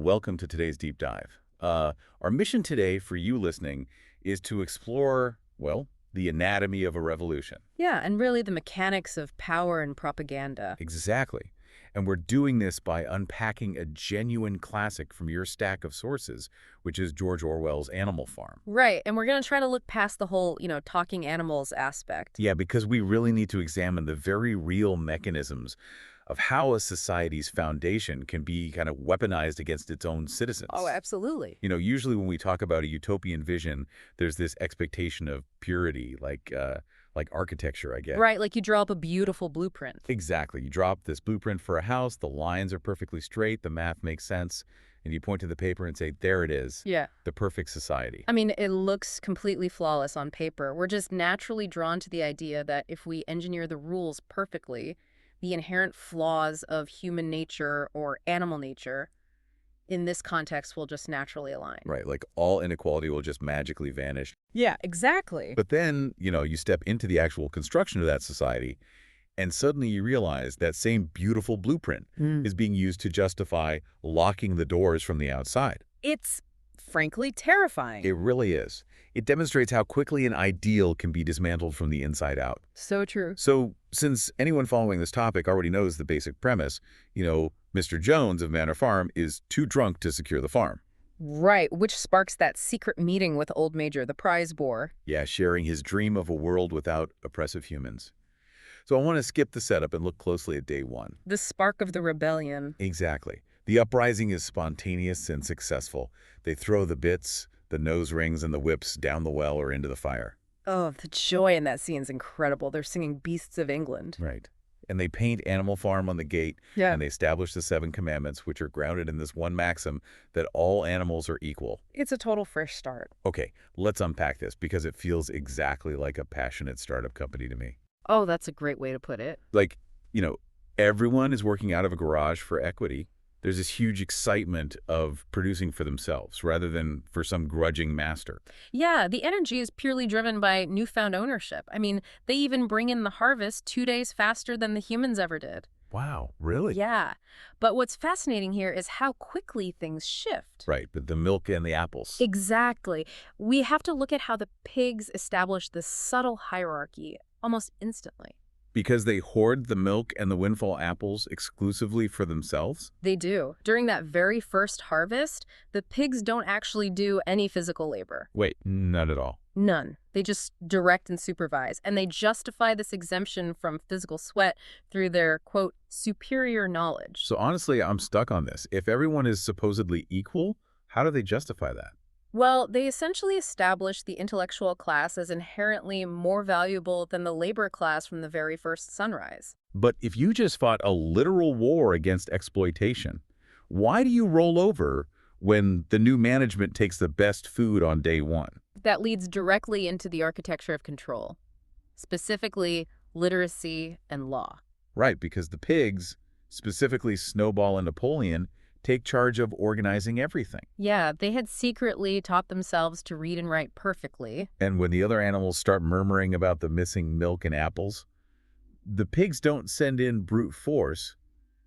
welcome to today's deep dive. Our mission today for you listening is to explore, well, the anatomy of a revolution. Yeah, and really the mechanics of power and propaganda. Exactly. And we're doing this by unpacking a genuine classic from your stack of sources, which is George Orwell's Animal Farm. Right, and we're going to try to look past the whole, talking animals aspect. Yeah, because we really need to examine the very real mechanisms of how a society's foundation can be kind of weaponized against its own citizens. Oh, absolutely. Usually when we talk about a utopian vision, there's this expectation of purity, like architecture, I guess. Right, like you draw up a beautiful blueprint. Exactly. You drop this blueprint for a house, the lines are perfectly straight, the math makes sense, and you point to the paper and say, there it is. Yeah. The perfect society. I mean, it looks completely flawless on paper. We're just naturally drawn to the idea that if we engineer the rules perfectly, the inherent flaws of human nature or animal nature in this context will just naturally align. Right, like all inequality will just magically vanish. Yeah, exactly. But then, you step into the actual construction of that society, and suddenly you realize that same beautiful blueprint is being used to justify locking the doors from the outside. It's frankly terrifying. It really is. It demonstrates how quickly an ideal can be dismantled from the inside out. So true. So, since anyone following this topic already knows the basic premise, Mr. Jones of Manor Farm is too drunk to secure the farm. Right, which sparks that secret meeting with Old Major, the prize boar. Yeah, sharing his dream of a world without oppressive humans. So I want to skip the setup and look closely at day one. The spark of the rebellion. Exactly. The uprising is spontaneous and successful. They throw the bits, the nose rings, and the whips down the well or into the fire. Oh, the joy in that scene is incredible. They're singing Beasts of England. Right. And they paint Animal Farm on the gate, Yeah. and they establish the 7 commandments, which are grounded in this one maxim that all animals are equal. It's a total fresh start. Okay, let's unpack this because it feels exactly like a passionate startup company to me. Oh, that's a great way to put it. Like, everyone is working out of a garage for equity. There's this huge excitement of producing for themselves rather than for some grudging master. Yeah, the energy is purely driven by newfound ownership. I mean, they even bring in the harvest 2 days faster than the humans ever did. Wow, really? Yeah, but what's fascinating here is how quickly things shift. Right, but the milk and the apples. Exactly. We have to look at how the pigs establish this subtle hierarchy almost instantly. Because they hoard the milk and the windfall apples exclusively for themselves? They do. During that very first harvest, the pigs don't actually do any physical labor. Wait, not at all. None. They just direct and supervise. And they justify this exemption from physical sweat through their, quote, superior knowledge. So honestly, I'm stuck on this. If everyone is supposedly equal, how do they justify that? Well, they essentially establish the intellectual class as inherently more valuable than the labor class from the very first sunrise. But if you just fought a literal war against exploitation, why do you roll over when the new management takes the best food on day one? That leads directly into the architecture of control, specifically literacy and law. Right, because the pigs, specifically Snowball and Napoleon, take charge of organizing everything. Yeah, they had secretly taught themselves to read and write perfectly. And when the other animals start murmuring about the missing milk and apples, the pigs don't send in brute force,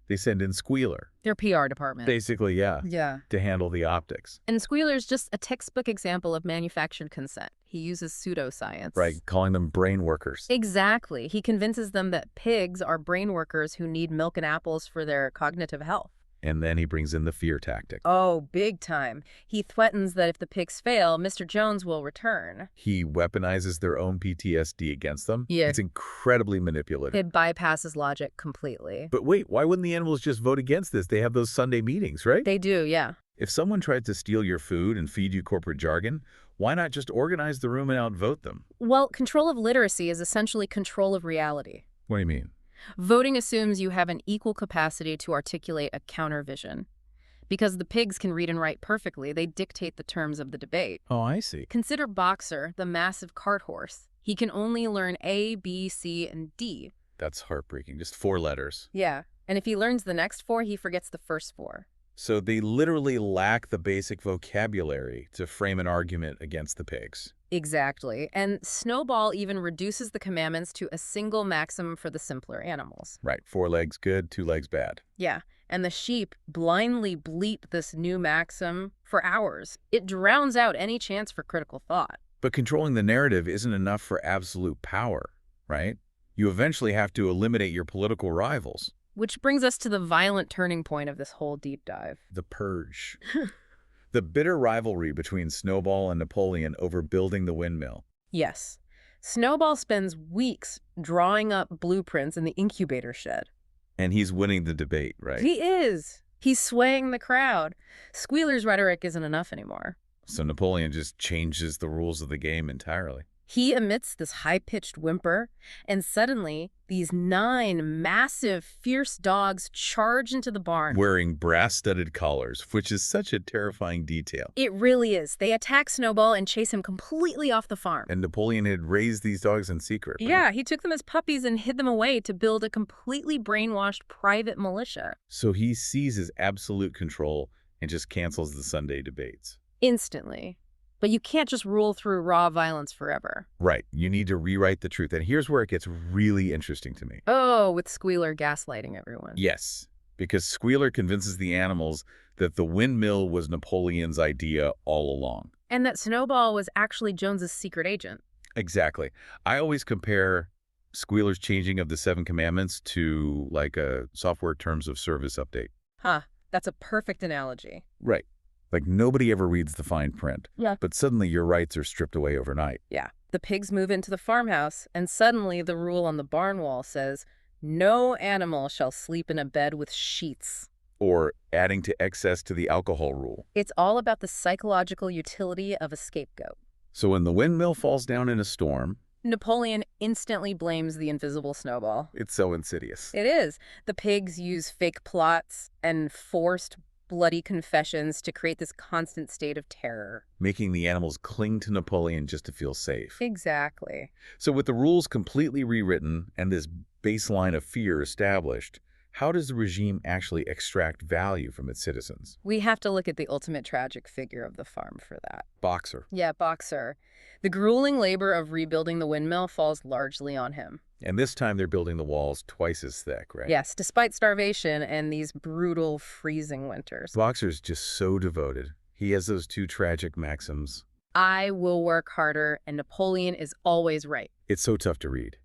they send in Squealer. Their PR department. Basically, yeah, Yeah. to handle the optics. And Squealer's just a textbook example of manufactured consent. He uses pseudoscience. Right, calling them brain workers. Exactly. He convinces them that pigs are brain workers who need milk and apples for their cognitive health. And then he brings in the fear tactic. Oh, big time. He threatens that if the pigs fail, Mr. Jones will return. He weaponizes their own PTSD against them. Yeah. It's incredibly manipulative. It bypasses logic completely. But wait, why wouldn't the animals just vote against this? They have those Sunday meetings, right? They do, yeah. If someone tried to steal your food and feed you corporate jargon, why not just organize the room and outvote them? Well, control of literacy is essentially control of reality. What do you mean? Voting assumes you have an equal capacity to articulate a counter-vision. Because the pigs can read and write perfectly, they dictate the terms of the debate. Oh, I see. Consider Boxer, the massive cart horse. He can only learn A, B, C, and D. That's heartbreaking. Just 4 letters. Yeah, and if he learns the next 4, he forgets the first 4. So they literally lack the basic vocabulary to frame an argument against the pigs. Exactly. And Snowball even reduces the commandments to a single maxim for the simpler animals. Right. 4 legs good, 2 legs bad. Yeah. and the sheep blindly bleat this new maxim for hours. It drowns out any chance for critical thought. But controlling the narrative isn't enough for absolute power, right? You eventually have to eliminate your political rivals. Which brings us to the violent turning point of this whole deep dive. The purge. The bitter rivalry between Snowball and Napoleon over building the windmill. Yes. Snowball spends weeks drawing up blueprints in the incubator shed. And he's winning the debate, right? He is. He's swaying the crowd. Squealer's rhetoric isn't enough anymore. So Napoleon just changes the rules of the game entirely. He emits this high-pitched whimper, and suddenly these 9 massive, fierce dogs charge into the barn. Wearing brass-studded collars, which is such a terrifying detail. It really is. They attack Snowball and chase him completely off the farm. And Napoleon had raised these dogs in secret. Right? Yeah, he took them as puppies and hid them away to build a completely brainwashed private militia. So he seizes absolute control and just cancels the Sunday debates. Instantly. But you can't just rule through raw violence forever. Right. You need to rewrite the truth. And here's where it gets really interesting to me. Oh, with Squealer gaslighting everyone. Yes, because Squealer convinces the animals that the windmill was Napoleon's idea all along. And that Snowball was actually Jones's secret agent. Exactly. I always compare Squealer's changing of the 7 commandments to like a software terms of service update. Huh. That's a perfect analogy. Right. Like nobody ever reads the fine print. Yeah. But suddenly your rights are stripped away overnight. Yeah. The pigs move into the farmhouse, and suddenly the rule on the barn wall says, no animal shall sleep in a bed with sheets. Or adding to excess to the alcohol rule. It's all about the psychological utility of a scapegoat. So when the windmill falls down in a storm, Napoleon instantly blames the invisible Snowball. it's so insidious. It is. The pigs use fake plots and forced bloody confessions to create this constant state of terror. Making the animals cling to Napoleon just to feel safe. Exactly. So with the rules completely rewritten and this baseline of fear established, how does the regime actually extract value from its citizens? We have to look at the ultimate tragic figure of the farm for that. Boxer. Yeah, Boxer. The grueling labor of rebuilding the windmill falls largely on him. And this time they're building the walls twice as thick, right? Yes, despite starvation and these brutal, freezing winters. Boxer's just so devoted. He has those 2 tragic maxims. I will work harder, and Napoleon is always right. It's so tough to read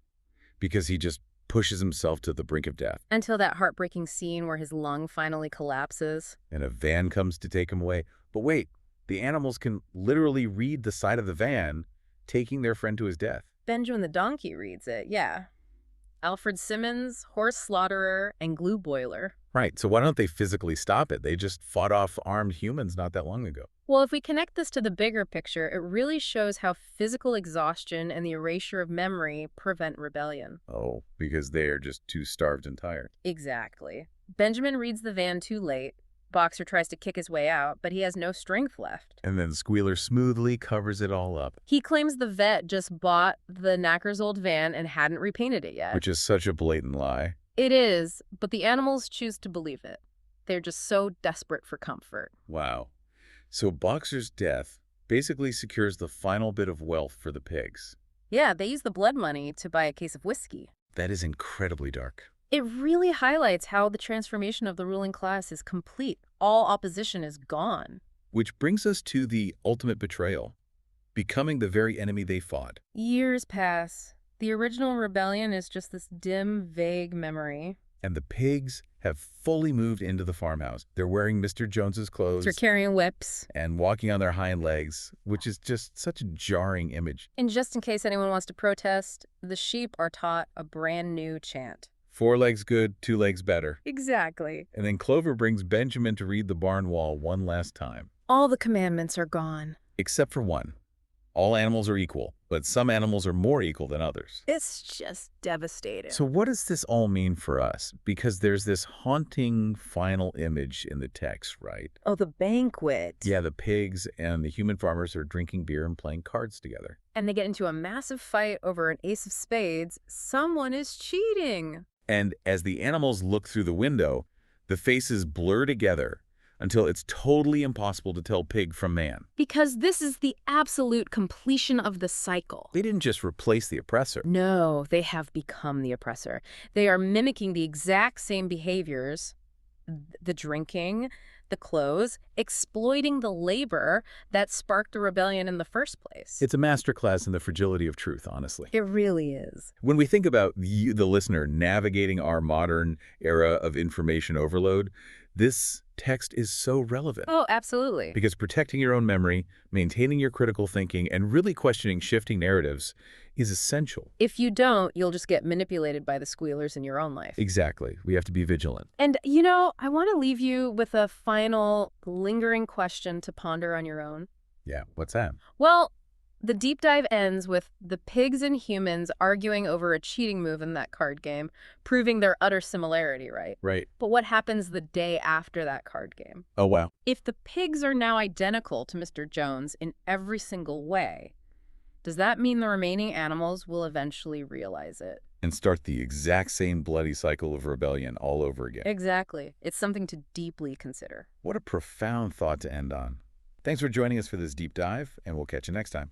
because he just pushes himself to the brink of death. Until that heartbreaking scene where his lung finally collapses. And a van comes to take him away. But wait, the animals can literally read the side of the van, taking their friend to his death. Benjamin the donkey reads it, yeah. Alfred Simmons, horse slaughterer, and glue boiler. Right, so why don't they physically stop it? They just fought off armed humans not that long ago. Well, if we connect this to the bigger picture, it really shows how physical exhaustion and the erasure of memory prevent rebellion. Oh, because they're just too starved and tired. Exactly. Benjamin reads the van too late. Boxer tries to kick his way out, but he has no strength left. And then Squealer smoothly covers it all up. He claims the vet just bought the knacker's old van and hadn't repainted it yet. Which is such a blatant lie. It is, but the animals choose to believe it. They're just so desperate for comfort. Wow. So Boxer's death basically secures the final bit of wealth for the pigs. Yeah, they use the blood money to buy a case of whiskey. That is incredibly dark. It really highlights how the transformation of the ruling class is complete. All opposition is gone. Which brings us to the ultimate betrayal, becoming the very enemy they fought. Years pass. The original rebellion is just this dim, vague memory. And the pigs have fully moved into the farmhouse. They're wearing Mr. Jones's clothes. They're carrying whips. And walking on their hind legs, which is just such a jarring image. And just in case anyone wants to protest, the sheep are taught a brand new chant. 4 legs good, 2 legs better. Exactly. And then Clover brings Benjamin to read the barn wall one last time. All the commandments are gone. Except for one. All animals are equal, but some animals are more equal than others. It's just devastating. So what does this all mean for us? Because there's this haunting final image in the text, right? Oh, the banquet. Yeah, the pigs and the human farmers are drinking beer and playing cards together. And they get into a massive fight over an ace of spades. Someone is cheating. And as the animals look through the window, the faces blur together until it's totally impossible to tell pig from man. Because this is the absolute completion of the cycle. They didn't just replace the oppressor. No, they have become the oppressor. They are mimicking the exact same behaviors, The drinking, the clothes, exploiting the labor that sparked the rebellion in the first place. It's a masterclass in the fragility of truth, honestly. It really is. When we think about you, the listener, navigating our modern era of information overload, this text is so relevant. Oh, absolutely. Because protecting your own memory, maintaining your critical thinking, and really questioning shifting narratives is essential. If you don't, you'll just get manipulated by the squealers in your own life. Exactly. We have to be vigilant. And, I want to leave you with a final lingering question to ponder on your own. Yeah, what's that? Well, the deep dive ends with the pigs and humans arguing over a cheating move in that card game, proving their utter similarity, right? Right. But what happens the day after that card game? Oh, wow. If the pigs are now identical to Mr. Jones in every single way, does that mean the remaining animals will eventually realize it? And start the exact same bloody cycle of rebellion all over again. Exactly. It's something to deeply consider. What a profound thought to end on. Thanks for joining us for this deep dive, and we'll catch you next time.